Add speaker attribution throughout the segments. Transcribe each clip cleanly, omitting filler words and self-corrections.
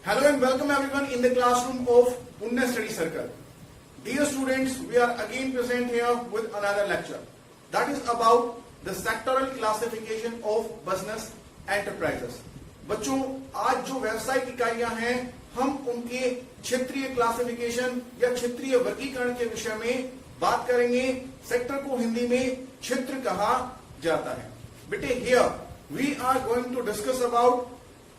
Speaker 1: Hello and welcome everyone in the classroom of Punya Study Circle. Dear students, we are again present here with another lecture. That is about the sectoral classification of business enterprises. बच्चों, आज जो व्यावसायिक इकाइयां हैं, हम उनके क्षेत्रीय classification या क्षेत्रीय वर्गीकरण के विषय में बात करेंगे. सेक्टर को हिंदी में क्षेत्र कहा जाता है. बेटे, here we are going to discuss about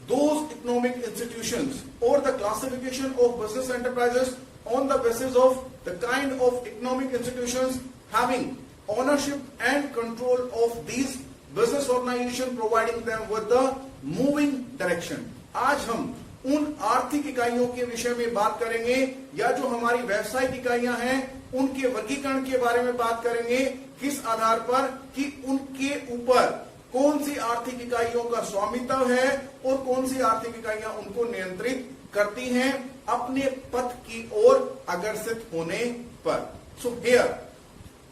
Speaker 1: those economic institutions or the classification of business enterprises on the basis of the kind of economic institutions having ownership and control of these business organization, providing them with the moving direction. आज हम उन आर्थिक इकाइयों के विषय में बात करेंगे या जो हमारी व्यावसायिक इकाइयां हैं उनके वर्गीकरण के बारे में बात करेंगे. किस आधार पर कि उनके ऊपर कौन सी आर्थिक इकाइयों का स्वामित्व है और कौन सी आर्थिक इकाइयां उनको नियंत्रित करती हैं अपने पथ की ओर अग्रसर होने पर. So here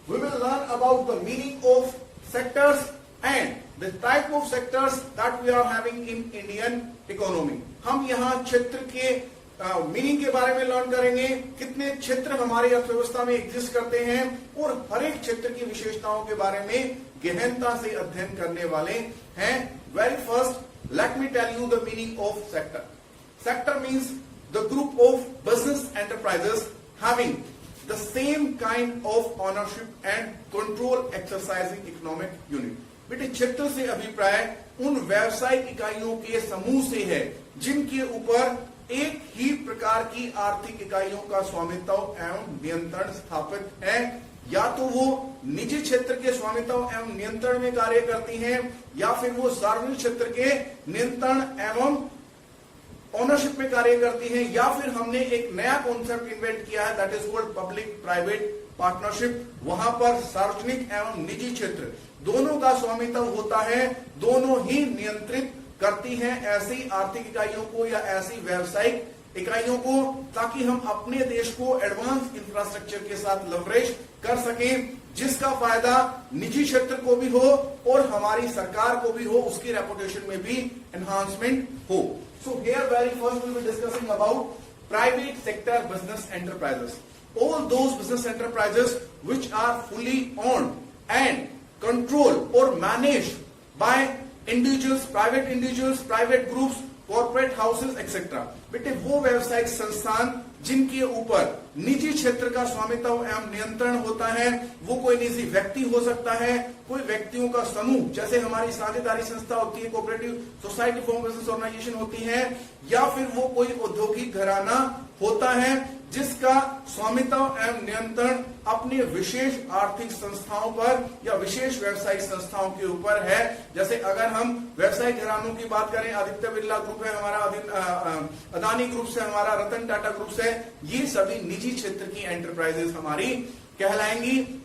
Speaker 1: we will learn about the meaning of sectors and the type of sectors that we are having in Indian economy. हम यहां क्षेत्र के मीनिंग के बारे में लर्न करेंगे, कितने क्षेत्र हमारी अर्थव्यवस्था में एग्जिस्ट करते हैं और हर एक क्षेत्र की विशेषताओं के बारे में गहनता से अध्ययन करने वाले हैं. Very first, let me tell you the meaning of sector. Sector means the group of business enterprises having the same kind of ownership and control exercising economic unit. बेटे, क्षेत्र से अभिप्राय उन व्यावसायिक इकाइयों के समूह से है जिनके ऊपर एक ही प्रकार की आर्थिक इकाइयों का स्वामित्व एवं नियंत्रण स्थापित है. या तो वो निजी क्षेत्र के स्वामित्व एवं नियंत्रण में कार्य करती हैं या फिर वो सार्वजनिक क्षेत्र के नियंत्रण एवं ओनरशिप में कार्य करती हैं, या फिर हमने एक नया कॉन्सेप्ट इन्वेंट किया है that is called public private partnership. वहां पर सार्वजनिक एवं निजी क्षेत्र दोनों का स्वामित्व होता है, दोनों ही नियंत्रित करती हैं ऐसी आर्थिक इकाइयों को या ऐसी व्यावसायिक इकाइयों को, ताकि हम अपने देश को एडवांस इंफ्रास्ट्रक्चर के साथ लवरेज कर सकें जिसका फायदा निजी क्षेत्र को भी हो और हमारी सरकार को भी हो, उसकी रेपुटेशन में भी एनहांसमेंट हो. So here very first we will be discussing about private sector business enterprises. All those business enterprises which are fully owned and controlled or managed by individuals, private groups, corporate houses, etc. बेटे, वो व्यावसायिक संस्थान जिनके ऊपर निजी क्षेत्र का स्वामित्व एवं नियंत्रण होता है, वो कोई निजी व्यक्ति हो सकता है, कोई व्यक्तियों का समूह जैसे हमारी साझेदारी संस्था होती है, cooperative society for business organization होती है, या फिर वो कोई औद्योगिक घराना होता है जिसका स्वामित्व एवं नियंत्रण अपने विशेष आर्थिक संस्थाओं पर या विशेष व्यावसायिक संस्थाओं के ऊपर है. जैसे अगर हम व्यावसायिक घरानों की बात करें, आदित्य बिरला ग्रुप है हमारा, अदानी ग्रुप से हमारा, रतन टाटा ग्रुप से, ये सभी निजी क्षेत्र की एंटरप्राइजेस हमारी कहलाएंगी.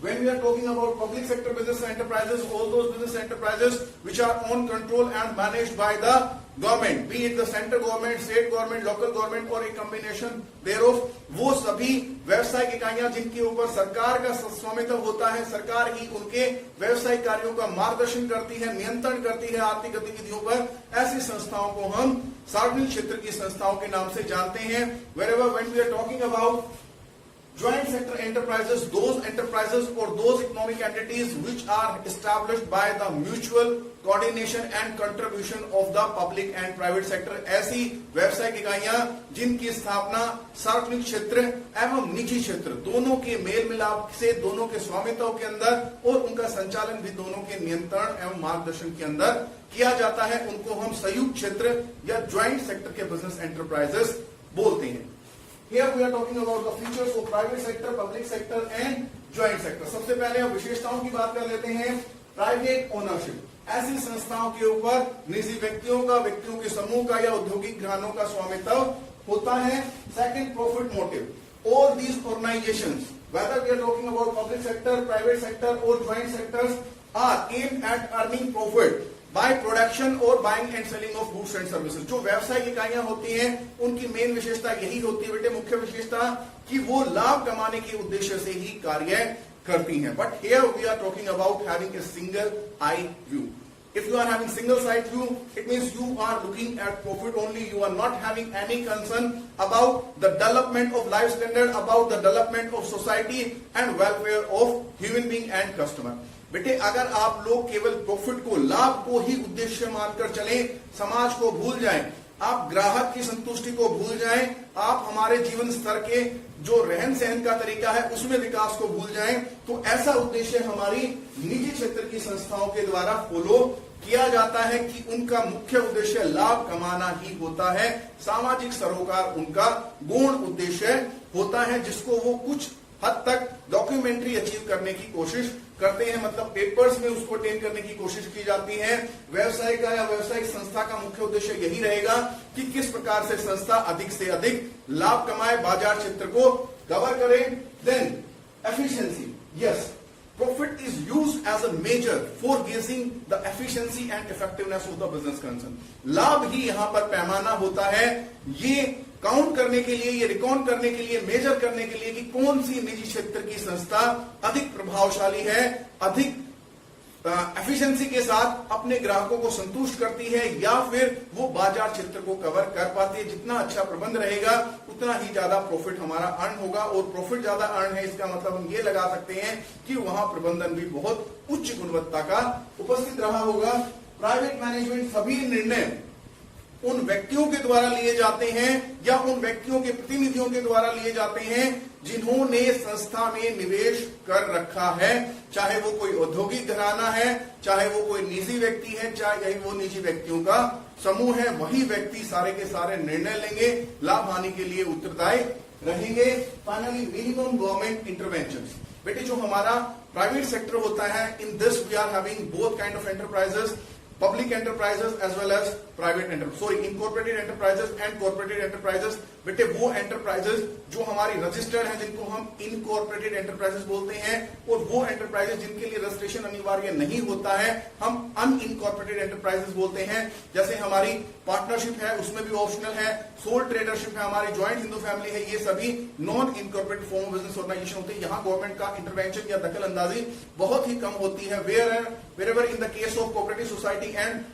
Speaker 1: When we are talking about public sector business enterprises, all those business enterprises which are owned, controlled and managed by the government, be it the central government, state government, local government or a combination thereof, वो सभी व्यावसायिक इकाइयां जिनके ऊपर सरकार का स्वामित्व होता है, सरकार ही उनके व्यावसायिक कार्यों का मार्गदर्शन करती है, नियंत्रण करती है आर्थिक गतिविधियों पर, ऐसी संस्थाओं को हम सार्वजनिक क्षेत्र की संस्थाओं के नाम से जानते हैं. Wherever when we are talking about joint sector enterprises, those enterprises or those economic entities which are established by the mutual coordination and contribution of the public and private sector, ऐसी व्यावसायिक इकाइयां जिनकी स्थापना सार्वजनिक क्षेत्र एवं निजी क्षेत्र दोनों के मेल मिलाप से, दोनों के स्वामित्व के अंदर और उनका संचालन भी दोनों के नियंत्रण एवं मार्गदर्शन के अंदर किया जाता है, उनको हम संयुक्त क्षेत्र या ज्वाइंट सेक्टर के बिजनेस एंटरप्राइजेस बोलते हैं. Here we are talking about the features of private sector, public sector and joint sector. सबसे पहले हम विशेषताओं की बात कर लेते हैं. प्राइवेट ओनरशिप, ऐसी संस्थाओं के ऊपर निजी व्यक्तियों के समूह का या औद्योगिक घरानों का स्वामित्व होता है. Second, profit motive. All these organizations, whether we are talking about public sector, private sector or joint sectors, are aimed at earning profit by production और buying and selling of goods and services. जो व्यवसायिक इकाइयां होती हैं उनकी main विशेषता यही होती है बेटे, मुख्य विशेषता कि वो लाभ कमाने के उद्देश्य से ही कार्य करती हैं. But here we are talking about having a single eye view. If you are having single side view, it means you are looking at profit only. You are not having any concern about the development of life standard, about the development of society and welfare of human being and customer. बेटे अगर आप लोग केवल profit को, लाभ को ही उद्देश्य मानकर चलें, समाज को भूल जाएं, आप ग्राहक की संतुष्टि को भूल जाएं, आप हमारे जीवन स्तर के जो रहन सहन का तरीका है उसमें विकास को भूल जाएं, तो ऐसा उद्देश्य हमारी निजी क्षेत्र की संस्थाओं के द्वारा फॉलो किया जाता है कि उनका मुख्य उद्देश्य लाभ कमाना ही होता है। सामाजिक सरोकार उनका गौण उद्देश्य होता है, जिसको वो कुछ हद तक डॉक्यूमेंट्री अचीव करने की कोशिश करते हैं, मतलब पेपर्स में उसको अटेन करने की कोशिश की जाती है। व्यवसाय का या व्यवसायिक संस्था का मुख्य उद्देश्य यही रहेगा कि किस प्रकार से संस्था अधिक से अधिक लाभ कमाए, बाजार क्षेत्र को कवर करे। Then efficiency, yes, profit is used as a measure for gauging the efficiency and effectiveness of the business concern. लाभ ही यहां पर पैमाना होता है, ये काउंट करने के लिए, ये रिकॉर्ड करने के लिए, मेजर करने के लिए कि कौन सी निजी क्षेत्र की संस्था अधिक प्रभावशाली है, अधिक एफिशिएंसी के साथ अपने ग्राहकों को संतुष्ट करती है, या फिर वो बाजार क्षेत्र को कवर कर पाती है। जितना अच्छा प्रबंध रहेगा उतना ही ज्यादा प्रॉफिट हमारा अर्न होगा, और प्रॉफिट ज्यादा अर्न है इसका मतलब हम ये लगा सकते हैं कि वहां प्रबंधन भी बहुत उच्च गुणवत्ता का उपस्थित रहा होगा। प्राइवेट मैनेजमेंट सभी निर्णय उन व्यक्तियों के द्वारा लिए जाते हैं या उन व्यक्तियों के प्रतिनिधियों के द्वारा लिए जाते हैं जिन्होंने संस्था में निवेश कर रखा है, चाहे वो कोई औद्योगिक घराना है, चाहे वो कोई निजी व्यक्ति है, चाहे वो निजी व्यक्तियों का समूह है, वही व्यक्ति सारे के सारे निर्णय लेंगे, लाभ हानि के लिए उत्तरदायी रहेंगे। Finally minimum government intervention. बेटे जो हमारा प्राइवेट सेक्टर होता है, in this we are having both kind of enterprises, public enterprises as well as private incorporated enterprises and corporated enterprises। बेटे वो एंटरप्राइजेस जो हमारी रजिस्टर्ड हैं जिनको हम इनकॉर्पोरेटेड एंटरप्राइजेस बोलते हैं, और वो एंटरप्राइजेस जिनके लिए रजिस्ट्रेशन अनिवार्य नहीं होता है हम अनइनकॉर्पोरेटेड एंटरप्राइजेस बोलते हैं। जैसे हमारी पार्टनरशिप है, उसमें भी ऑप्शनल है, सोल ट्रेडरशिप है, हमारी ज्वाइंट हिंदू फैमिली है, ये सभी non incorporated form of business organization होते हैं। यहाँ गवर्नमेंट का इंटरवेंशन या दखल अंदाजी बहुत ही कम होती है। wherever in the case of cooperative society and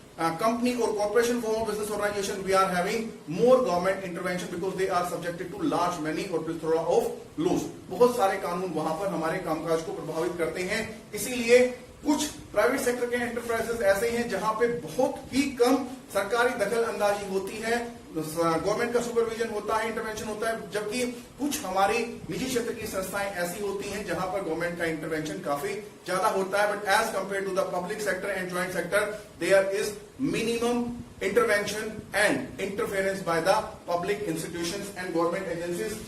Speaker 1: company or corporation form of business organization, we are having more government intervention because they are subjected to large many or plethora of laws। बहुत सारे कानून वहां पर हमारे कामकाज को प्रभावित करते हैं। इसीलिए कुछ प्राइवेट सेक्टर के एंटरप्राइजेस ऐसे हैं जहां पे बहुत ही कम सरकारी दखल अंदाजी होती है, गवर्नमेंट का सुपरविजन होता है, इंटरवेंशन होता है, जबकि कुछ हमारी निजी क्षेत्र की संस्थाएं ऐसी होती हैं जहां पर गवर्नमेंट का इंटरवेंशन काफी ज्यादा होता है। But as compare to the public sector and joint sector, there is minimum intervention and interference by the public institutions and government agencies.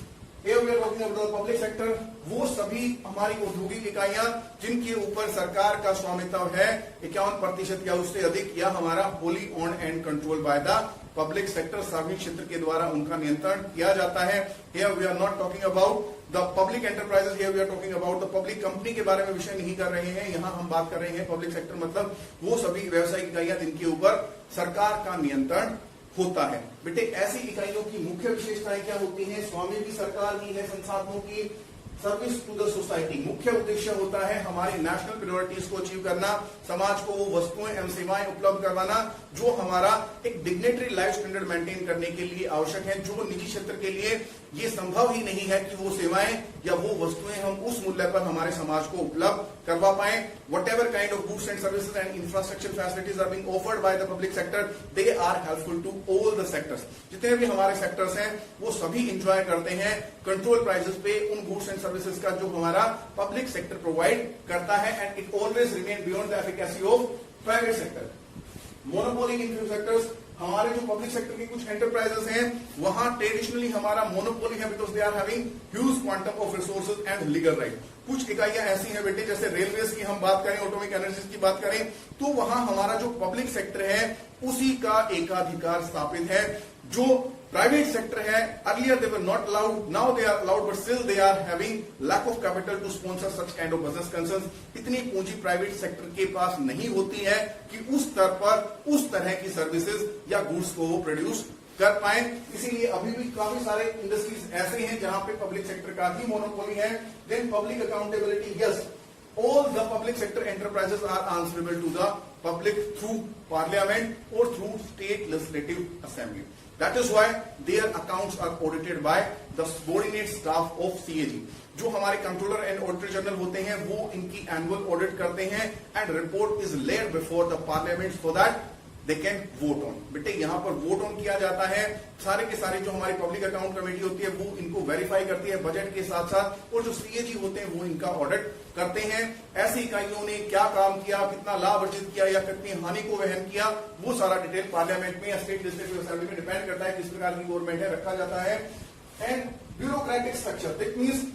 Speaker 1: Here we are talking about the public sector, वो सभी हमारी औद्योगिक इकाइयां जिनके ऊपर सरकार का स्वामित्व है 51% या उससे अधिक, या हमारा wholly owned and control by the public sector, सार्वजनिक क्षेत्र के द्वारा उनका नियंत्रण किया जाता है। Here we are not talking about the public enterprises, here we are talking about the public company के बारे में विषय नहीं कर रहे हैं, यहाँ हम बात कर रहे हैं पब्लिक सेक्टर मतलब वो सभी व्यवसायिक इकाइयां जिनके ऊपर सरकार का नियंत्रण होता है। बेटे ऐसी इकाइयों की मुख्य विशेषताएं क्या होती हैं? स्वामी भी सरकार ही है संसाधनों की, सर्विस टू द सोसाइटी मुख्य उद्देश्य होता है हमारी नेशनल प्रायोरिटीज को अचीव करना, समाज को वो वस्तुएं एवं सेवाएं उपलब्ध करवाना जो हमारा एक डिग्नेटरी लाइफ स्टैंडर्ड मेंटेन करने के लिए आवश्यक है, जो निजी क्षेत्र के लिए ये संभव ही नहीं है कि वो सेवाएं या वो वस्तुएं हम उस मूल्य पर हमारे समाज को उपलब्ध करवा पाए। Whatever kind of goods and services and infrastructure facilities are being offered by the public sector, they are helpful to all the sectors। जितने भी हमारे सेक्टर्स हैं वो सभी इंजॉय करते हैं कंट्रोल प्राइसेस पे उन गुड्स एंड सर्विसेज का जो हमारा पब्लिक सेक्टर प्रोवाइड करता है, and it always remain beyond the efficacy of private sector. Monopoly in few sectors, हमारे जो पब्लिक सेक्टर की कुछ एंटरप्राइजेस हैं वहां ट्रेडिशनली हमारा मोनोपोली है because they are having huge quantum of resources and legal right. कुछ इकाइयां ऐसी हैं बेटे, जैसे रेलवेज की हम बात करें, ऑटोमिक एनर्जीज की बात करें, तो वहां हमारा जो पब्लिक सेक्टर है उसी का एकाधिकार स्थापित है। जो प्राइवेट सेक्टर है earlier they were not allowed, now they are allowed, but still they are having lack of capital to sponsor such kind of business concerns. इतनी पूंजी प्राइवेट सेक्टर के पास नहीं होती है कि उस स्तर पर उस तरह की सर्विसेज या गुड्स को वो प्रोड्यूस कर पाए। इसीलिए अभी भी काफी सारे इंडस्ट्रीज ऐसे हैं जहां पे पब्लिक सेक्टर का ही मोनोपोली है। Then public accountability, yes, all the public sector enterprises are answerable to the public through parliament or through state legislative assembly. That is why their accounts are audited by the subordinate staff of CAG. जो हमारे controller and auditor general होते हैं वो इनकी annual audit करते हैं and report is laid before the parliament so that they can vote on. बेटे यहाँ पर वोट ऑन किया जाता है, सारे के सारे जो हमारी पब्लिक अकाउंट कमेटी होती है वो इनको वेरीफाई करती है बजट के साथ साथ, और जो सीएजी होते हैं वो इनका ऑडिट करते हैं. ऐसी इकाइयों ने क्या काम किया, कितना लाभ अर्जित किया या कितनी हानि को वहन किया, वो सारा डिटेल पार्लियामेंट में या स्टेट लेजिस्लेटिव असेंबली में डिपेंड करता है किस प्रकार की गवर्नमेंट है, रखा जाता है. And bureaucratic structure, that means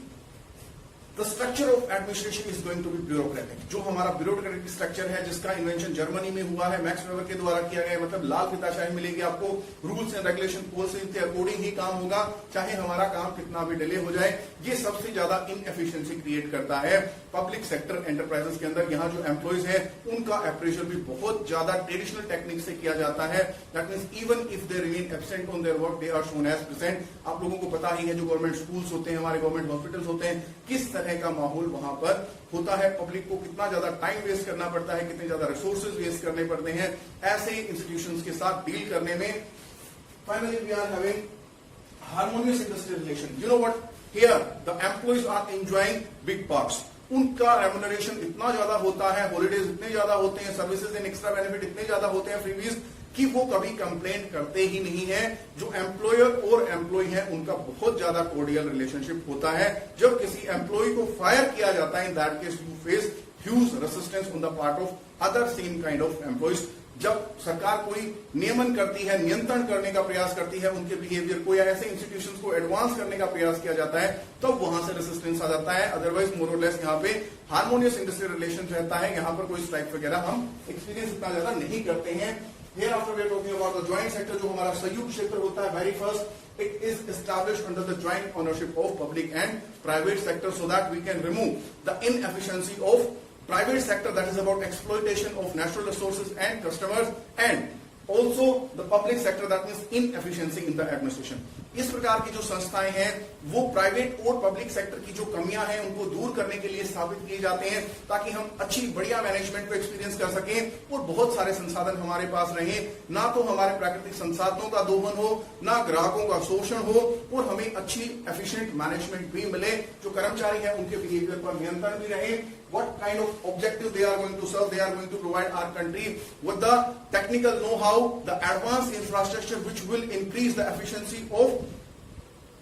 Speaker 1: The structure of administration is going to be bureaucratic. जो हमारा ब्यूरोक्रेटिक स्ट्रक्चर है जिसका इन्वेंशन जर्मनी में हुआ है, मैक्स वेबर के द्वारा किया गया है, मतलब लाल फीताशाही मिलेगी आपको, रूल्स एंड रेगुलेशन पॉलिसी के अकॉर्डिंग ही काम होगा, चाहे हमारा काम कितना भी डिले हो जाए. ये सबसे ज्यादा इनएफिशिएंसी क्रिएट करता है पब्लिक सेक्टर एंटरप्राइजेस के अंदर. यहाँ जो एम्प्लॉयज है उनका अप्रेजल भी बहुत ज्यादा ट्रेडिशनल टेक्निक से किया जाता है. That means even if they remain absent on their work they are shown as present. आप लोगों को पता ही है जो गवर्नमेंट स्कूल्स होते हैं, हमारे गवर्नमेंट हॉस्पिटल्स होते हैं, किस तरह का माहौल वहां पर होता है. पब्लिक को कितना ज्यादा टाइम वेस्ट करना पड़ता है, कितने ज्यादा रिसोर्सेज वेस्ट करने पड़ते हैं ऐसे इंस्टीट्यूशंस के साथ डील करने में. Finally we are having harmonious industrial relation. You know what, here the employees are enjoying big parts. उनका रेम्युनरेशन इतना ज्यादा होता है, हॉलीडेज इतने ज्यादा होते हैं, सर्विसेज एंड एक्स्ट्रा बेनिफिट इतने ज्यादा होते हैं, फ्रीबीज, कि वो कभी कंप्लेंट करते ही नहीं है. जो एम्प्लॉयर और एम्प्लॉय है उनका बहुत ज्यादा कोर्डियल रिलेशनशिप होता है. जब किसी एम्प्लॉय को फायर किया जाता है, in that case you face huge resistance on the part of other same kind of employees. जब सरकार कोई नियमन करती है, नियंत्रण करने का प्रयास करती है उनके बिहेवियर को, या ऐसे इंस्टीट्यूशंस को एडवांस करने का प्रयास किया जाता है, तब वहां से रेसिस्टेंस आ जाता है. अदरवाइज मोर और लेस यहाँ पे हार्मोनियस इंडस्ट्रियल रिलेशन रहता है. यहाँ पर कोई स्ट्राइक वगैरह हम एक्सपीरियंस इतना ज्यादा नहीं करते हैं. Here after we are talking about the joint sector, जो हमारा संयुक्त क्षेत्र होता है, very first it is established under the joint ownership of public and private sector so that we can remove the inefficiency of private sector, that is about exploitation of natural resources and customers, and also the public sector, that means inefficiency in the administration. इस प्रकार की जो संस्थाएं हैं वो private और public sector की जो कमियां हैं उनको दूर करने के लिए स्थापित किए जाते हैं ताकि हम अच्छी बढ़िया मैनेजमेंट को एक्सपीरियंस कर सकें और बहुत सारे संसाधन हमारे पास रहे. ना तो हमारे प्राकृतिक संसाधनों का दोहन हो, ना ग्राहकों का शोषण हो, और हमें अच्छी एफिशिएंट मैनेजमेंट भी मिले. जो कर्मचारी हैं उनके बिहेवियर पर नियंत्रण भी रहे. What kind of objective they are going to serve? They are going to provide our country with the technical know-how, the advanced infrastructure which will increase the efficiency of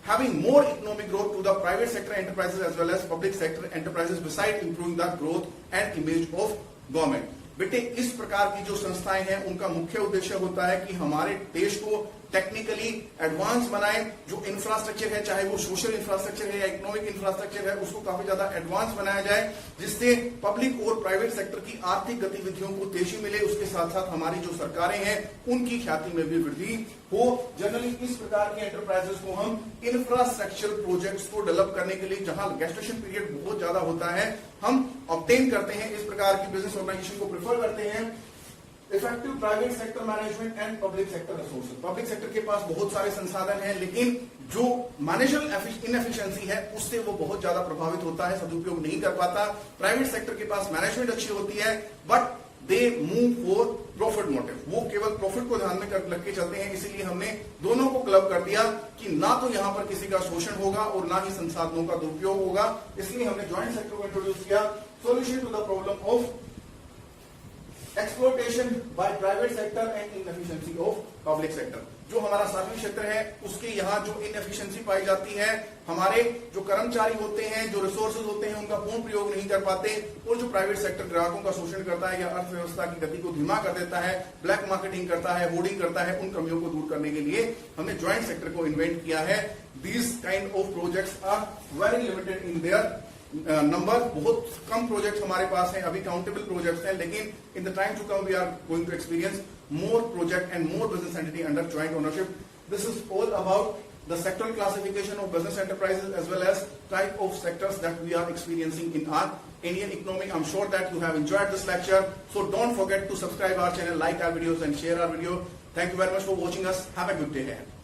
Speaker 1: having more economic growth to the private sector enterprises as well as public sector enterprises, besides improving the growth and image of government. बेटे इस प्रकार की जो संस्थाएं हैं उनका मुख्य उद्देश्य होता है कि हमारे देश को टेक्निकली एडवांस बनाएं. जो इंफ्रास्ट्रक्चर है, चाहे वो सोशल इंफ्रास्ट्रक्चर है या इकोनॉमिक इंफ्रास्ट्रक्चर है, उसको काफी ज्यादा एडवांस बनाया जाए जिससे पब्लिक और प्राइवेट सेक्टर की आर्थिक गतिविधियों को तेजी मिले. उसके साथ साथ हमारी जो सरकारें हैं उनकी ख्याति में भी वृद्धि हो. जनरली इस प्रकार के एंटरप्राइजेस को हम इंफ्रास्ट्रक्चर प्रोजेक्ट्स को डेवलप करने के लिए, जहां गेस्टेशन पीरियड बहुत ज्यादा होता है, हम ऑब्टेन करते हैं. इस प्रकार की बिजनेस ऑर्गेनाइजेशन को प्रेफर करते हैं. Effective private sector management and public sector resources. Public sector के पास बहुत सारे संसाधन हैं लेकिन जो मैनेजरल इनएफिशिएंसी है उससे वो बहुत ज्यादा प्रभावित होता है, सदुपयोग नहीं कर पाता. प्राइवेट सेक्टर के पास मैनेजमेंट अच्छी होती है but they move for profit motive. वो केवल प्रॉफिट को ध्यान में रख के चलते हैं. इसीलिए हमने दोनों को क्लब कर दिया कि ना तो यहां पर किसी का शोषण होगा और ना ही संसाधनों का दुरुपयोग होगा. इसलिए हमने ज्वाइंट सेक्टर को इंट्रोड्यूस किया. Solution to the problem of exploitation by private sector and inefficiency of public sector. जो हमारा सार्वजनिक क्षेत्र है उसके यहाँ जो इनएफिशिएंसी पाई जाती है, हमारे जो कर्मचारी होते हैं, जो रिसोर्सेज होते हैं उनका पूर्ण प्रयोग नहीं कर पाते, और जो प्राइवेट सेक्टर ग्राहकों का शोषण करता है या अर्थव्यवस्था की गति को धीमा कर देता है, ब्लैक मार्केटिंग करता है, होर्डिंग करता है, उन कमियों को दूर करने के लिए हमने ज्वाइंट सेक्टर को इन्वेंट किया है. These kind of projects are very limited in their number. बहुत कम प्रोजेक्ट्स हमारे पास हैं, अभी काउंटेबल प्रोजेक्ट्स हैं, लेकिन in the time to come we are going to experience more project and more business entity under joint ownership. This is all about the sectoral classification of business enterprises as well as type of sectors that we are experiencing in our Indian economy. I'm sure that you have enjoyed this lecture. So don't forget to subscribe our channel, like our videos and share our video. Thank you very much for watching us. Have a good day ahead.